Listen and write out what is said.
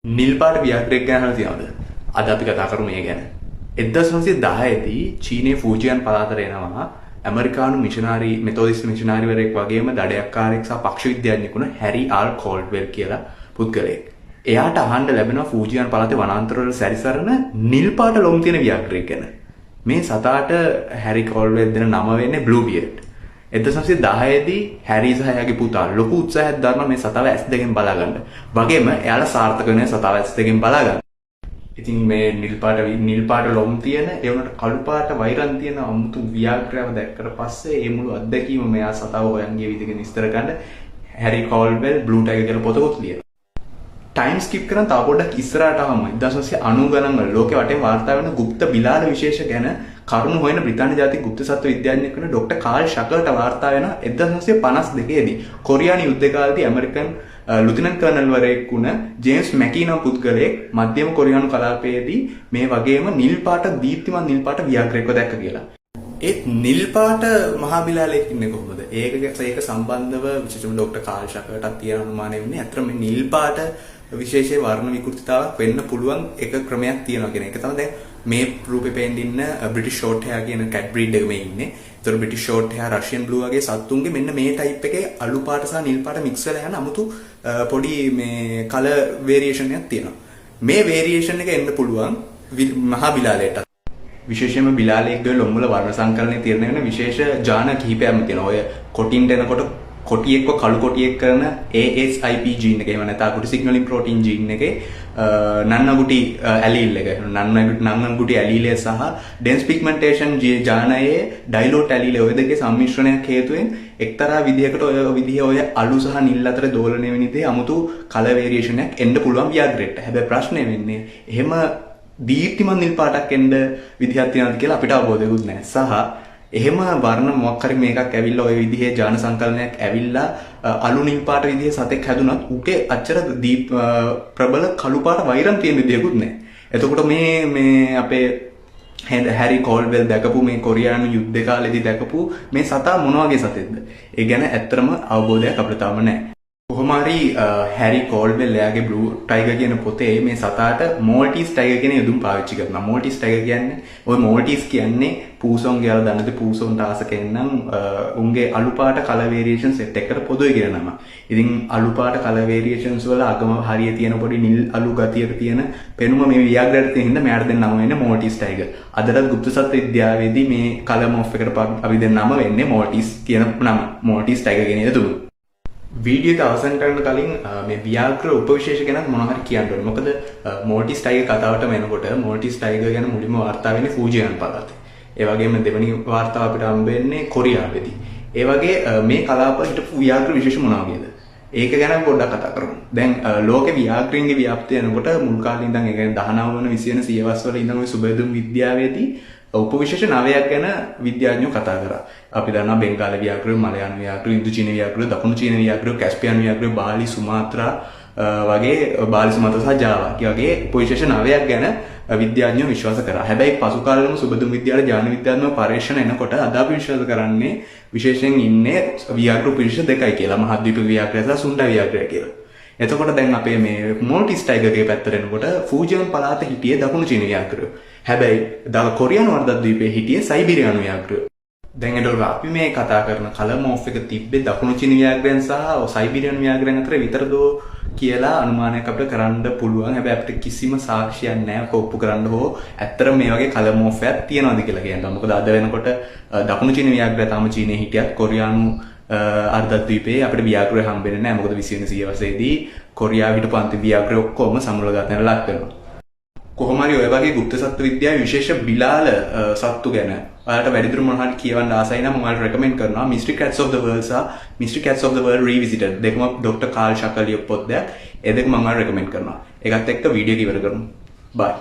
නිල් පාට ව්‍යාග්‍රයක් ගැන අහලා තියෙනවද? අද අපි කතා කරමු මේ ගැන. 1910 දී චීනයේ ෆූජියන් පළාතට එනවා ඇමරිකානු මිෂනාරි මෙතොඩිස්ට් මිෂනාරිවරයෙක් වගේම දඩයක්කාරයෙක් සහ පක්ෂ විද්‍යාඥයෙකුන හැරි ආර් කෝල්ඩ්වෙල් කියලා පුද්ගලයෙක්. එයාට අහන්න ලැබෙනවා ෆූජියන් පළාතේ වනාන්තරවල සැරිසරන නිල් පාට ලොම් තියෙන ව්‍යාග්‍රයක් ගැන. මේ සතාට හැරි කෝල්ඩ්වෙල් දෙන නම වෙන්නේ බ්ලූ බියර්ඩ්. 1910 දී හැරි සහ එයාගේ පුතා ලොකු උත්සාහයක් දරනවා මේ සතාව ඇස් දෙකෙන් බලා ගන්න. වගේම එයාලා සාර්ථක වෙන සතාව ඇස් දෙකෙන් බලා ගන්න. ඉතින් මේ නිල් පාට ලොම් තියෙන ඒ වුණාට කළු පාට වෛරන් තියෙන අමුතු ව්‍යාග්‍රයව දැක්කට පස්සේ මේ මුළු අත්දැකීම මෙයා සතාව හොයන් ගිය විදිහට විස්තර ගන්න හැරි කෝල්ඩ්වෙල් බ්ලූ ටයිගර් කියලා පොතකුත් ලියනවා. ටයිම් ස්කිප් කරන් තව පොඩ්ඩක් ඉස්සරහට ආවම 1990 ගණන් වල ලෝකේ වටේ වාර්තා වෙන গুপ্ত බිලාල විශේෂ ගැන කරුණු හොයන බ්‍රිතාන්‍ය ජාතික গুপ্ත සත්ත්ව විද්‍යාඥයෙක් වෙන ડોක්ටර් කාල් ෂකල්ට වාර්තා වෙන 1952 දී කොරියානු යුද්ධ කාලේදී ඇමරිකන් ලුතිනන්ට් කර්නල් වරයෙක් වුණ ජේම්ස් මැකී නම් පුද්ගලයෙක් මධ්‍යම කොරියානු කලාපයේදී මේ වගේම නිල් පාට දීප්තිමත් නිල් පාට ව්‍යාග්‍රයක්ව දැක්ක කියලා. ඒත් නිල් පාට මහා බිලාලෙක් ඉන්නේ කොහොමද? ඒක සම්බන්ධව විශේෂම ડોක්ටර් කාල් ෂකල්ටත් තියෙන අනුමානය වෙන්නේ අතර මේ නිල් පාට විශේෂයේ වර්ණ විකෘතිතාවක් වෙන්න පුළුවන් එක ක්‍රමයක් තියෙනවා කියන එක තමයි දැන් මේ රූපේ පේන්න ඉන්න බ්‍රිටිෂ් ෂෝට් හෙයා කියන කැට් බ්‍රීඩ් එක මේ ඉන්නේ. ඒතර British short hair Russian blue වගේ සත්තුන්ගේ මෙන්න මේ ටයිප් එකේ අලු පාට සහ නිල් පාට මික්ස් වෙලා යන 아무තු පොඩි මේ කලර් වේරියේෂන් එකක් තියෙනවා. මේ වේරියේෂන් එක එන්න පුළුවන් මහා බිලාලේට. විශේෂයෙන්ම බිලාලේගේ ලොම් වල වර්ණ සංකලනයේ තීරණය වෙන විශේෂ ජාන කිහිපයක් තියෙනවා. ඔය කොටින්ට එනකොට කොටියෙක්ව කළු කොටියෙක් කරන ASIP ජීන් එක එහෙම නැත්නම් අකුටි සිග්නලින් ප්‍රෝටීන් ජීන් එකේ නන්නගුටි ඇලීල් එක නන්නගුටි ඇලීලය සහ ඩෙන්ස් පිග්මන්ටේෂන් ජානයේ ඩයිලෝට් ඇලීලය ඔය දෙකේ සම්මිශ්‍රණයක් හේතුවෙන් එක්තරා විදිහකට ඔය අලු සහ නිල් අතර දෝලණය වෙන විදිහේ 아무තු කලර් වේරියේෂන් එකක් එන්න පුළුවන් ව්‍යාග්‍රයට. හැබැයි ප්‍රශ්නේ වෙන්නේ එහෙම දීප්තිමත් නිල් පාටක් එන්න විදිහක් තියනවාද කියලා අපිට අවබෝධයක්වත් නැහැ. සහ එහෙම වර්ණ මොකක් හරි මේකක් ඇවිල්ලා ওই විදිහේ ජාන සංකලනයක් ඇවිල්ලා අලු නිල් පාට විදිහේ සතෙක් හැදුනත් උගේ අච්චර දීප් ප්‍රබල කළු පාට වෛරම් තියෙන විදිහකුත් නැහැ. එතකොට මේ අපේ හැරි කෝල්ඩ්වෙල් දැකපු මේ කොරියානු යුද්ධ කාලේදී දැකපු මේ සතා මොන වගේ සතෙක්ද? ඒ ගැන ඇත්තටම අවබෝධයක් අපිට තාම නැහැ. කොහොම හරි හැරි කෝල්ඩ්වෙල් එයාගේ බ්ලූ ටයිගර් කියන පොතේ මේ සතාට මෝල්ටිස් ටයිගර් කියන යොදුම් පාවිච්චි කරනවා. මෝල්ටිස් ටයිගර් කියන්නේ ওই මෝල්ටිස් කියන්නේ පූසොන් කියලා දන්නද පූසොන්ට ආස කෙන්නම් උන්ගේ අලු පාට කලර් වේරියේෂන් සෙට් එකකට පොදුයි කියන නම. ඉතින් අලු පාට කලර් වේරියේෂන්ස් වල අගම හරිය තියෙන පොඩි නිල් අලු ගතියක තියෙන පෙනුම මේ ව්‍යාග්‍රයට තියෙන හින්දා මෙයාට දෙන නම වෙන්නේ මෝල්ටිස් ටයිගර්. අදටත් গুপ্ত සත්ත්ව විද්‍යාවේදී මේ කලර් මොෆ් එකට අපි දෙන නම වෙන්නේ මෝල්ටිස් කියන නම. මෝල්ටිස් ටයිගර් කියන යතුම. වීඩියෝ එක අවසන් කරන්න කලින් මේ ව්‍යාග්‍ර උපවිශේෂ ගැන මොනවා හරි කියන්න ඕනේ. මොකද මෝල්ටිස් ටයිගර් කතාවටම එනකොට මෝල්ටිස් ටයිගර් ගැන මුලින්ම වාර්තා වෙන්නේ ෆූජියන් පළාතේ. ඒ වගේම දෙවෙනි වාර්තාව අපිට හම්බ වෙන්නේ කොරියාවේදී. ඒ වගේ මේ කලාප හිටපු ව්‍යාග්‍ර විශේෂ මොනවා වගේද? ඒක ගැන පොඩ්ඩක් කතා කරමු. දැන් ලෝකේ ව්‍යාග්‍රයන්ගේ ව්‍යාප්තිය යනකොට මුල් කාලේ ඉඳන් ඒ කියන්නේ 19 වන 20 වෙනි සියවස් වල ඉඳන් ওই සුබදුම් විද්‍යාවේදී උපවිශේෂ 9ක් ගැන විද්‍යාඥයෝ කතා කරා. අපි දන්නවා බෙන්ගාල ව්‍යාග්‍රය, මලයානු ව්‍යාග්‍රය, ඉන්දු චීන ව්‍යාග්‍රය, දකුණු චීන ව්‍යාග්‍රය, කැස්පියන් ව්‍යාග්‍රය, බාලි සුමාත්‍රා වගේ බාලි සුමාත්‍රා සහ ජාවා වගේ උපවිශේෂ 9ක් ගැන විද්‍යාඥයෝ විශ්වාස කරා. හැබැයි පසු කාලෙම සුබදුම් විද්‍යාවේ ජාන විද්‍යාත්මක පරීක්ෂණ එනකොට අද අපි විශ්වාස කරන්නේ විශේෂයෙන් ඉන්නේ ව්‍යාග්‍ර උපවිශේෂ දෙකයි කියලා. මහද්වීප ව්‍යාග්‍රය සහ සුන්ඩා ව්‍යාග්‍රය කියලා. එතකොට දැන් අපේ මේ මෝල්ටිස් ටයිගර්ගේ පැත්තට එනකොට ෆූජියන් පළාතේ හිටියේ දකුණු චීන ව්‍යාග්‍රය. හැබැයි කොරියානු වර්ධද්වීපයේ හිටියේ සයිබීරියානු ව්‍යාග්‍රය. දැන් ඒතකොට අපි මේ කතා කරන කලර් මොෆ් එක තිබ්බේ දකුණු චීන ව්‍යාග්‍රයන් සහ සයිබීරියානු ව්‍යාග්‍රයන් අතර විතරද කියලා අනුමානයක් අපිට කරන්න පුළුවන්. හැබැයි අපිට කිසිම සාක්ෂියක් නැහැ කොප්පු කරන්න හෝ ඇත්තටම මේ වගේ කලර් මොෆ් එකක් තියනවාද කියලා කියන්න. මොකද අද වෙනකොට දකුණු චීන ව්‍යාග්‍රය තාම චීනයේ හිටියත් කොරියානු අර්ධද්වීපයේ අපිට ව්‍යාග්‍රය හම්බෙන්නේ නැහැ. මොකද 20 වෙනි සියවසේදී කොරියාව හිටපු අන්තිම ව්‍යාග්‍රය ඔක්කොම සමුල ගන්නට ලක් වෙනවා. කොහොම හරි ඔය වගේ গুপ্ত සත්ත්ව විද්‍යාවේ විශේෂ බිලාල සත්තු ගැන ඔයාලට වැඩිදුර මොනවා හරි කියවන්න ආසයි නම් මම ඔයාලට රෙකමෙන්ඩ් කරනවා Mystery Cats of the World සහ Mystery Cats of the World Revisited දෙකම ડોක්ටර් කාල් ෂකල් ලියපු පොත් දෙයක්. ඒ දෙක මම ඔයාලට රෙකමෙන්ඩ් කරනවා. ඒකත් එක්ක වීඩියෝ එක ඉවර කරමු. බයි.